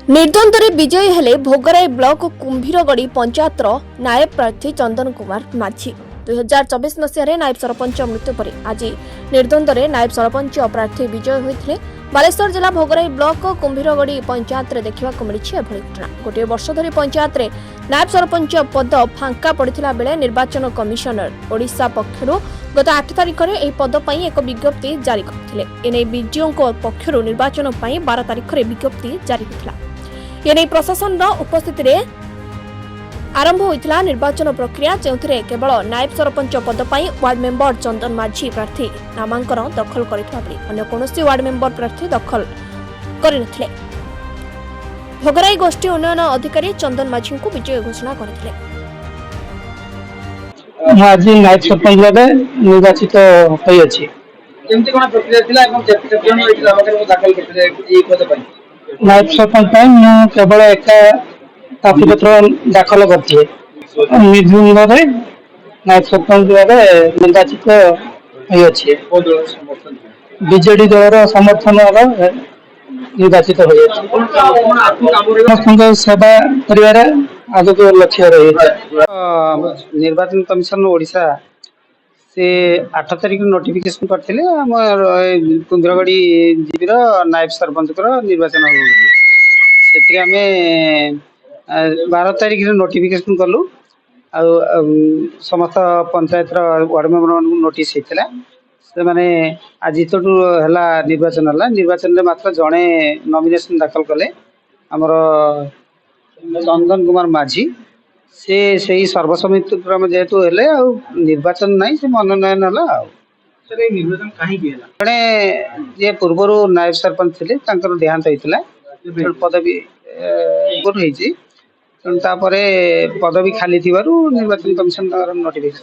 निर्द्वंद्व विजयी हेले भोगराई ब्लॉक कुंभीरगढ़ी पंचायत नायब प्रार्थी चंदन कुमार माझी 2024 मसीह नायब सरपंच मृत्यु पर आज निर्द्वंद्व नायब सरपंच प्रार्थी विजय होते बालेश्वर जिला भोगराई ब्लॉक कुंभीरगढ़ी पंचायत देखा मिली घटना गोटे वर्ष धरी पंचायत नायब सरपंच पद फांका पड़ा बेले निर्वाचन कमिशनर ओडिशा पक्षर गत 8 तारिख में यह पद पर एक विज्ञप्ति जारी करते विडीओ पक्षर निर्वाचन 12 तारिख में विज्ञप्ति जारी होता एने प्रशासन उपस्थित आरंभ होता निर्वाचन प्रक्रिया जो केवल नायब सरपंच पद पर वार्ड मेंबर चंदन माझी प्रार्थी नामांकन दखल करते वार्ड मेंबर प्रार्थी दखल करते भोगराई गोष्ठी उन्नयन अधिकारी चंदन माझी को विजय घोषणा करते आज नायब सरपंच भाव निर्वाचित नायब सरपंच केवल एक प्रार्थीपत्र दाखल करते निर्द्वंद्व नायब सरपंच भाव निर्वाचित बीजेडी दल समर्थन निर्वाचित सेवा कर आगे लक्ष्य रही निर्वाचन कमिशन ओडिशा से 8 तारिख नोटिफिकेशन करते कुंभीरगढ़ी जीबी नायब सरपंच निर्वाचन हो 12 तारिख नोटिफिकेशन कलु समस्त पंचायत वार्ड मेंबर नोटिस होता से माने आज है निर्वाचन में मात्र जड़े नॉमिनेशन दाखल कले आमर चंदन कुमार माझी से सही सर्वसम्मति क्रम जेहेतु हेले निर्वाचन नहीं से मनोनयन है निर्वाचन कहीं जड़े जे पूर्वर नायब सरपंच थे देहांत होता पदवी तापर पदवी खाली थी निर्वाचन कमिशन नोटिफिकेशन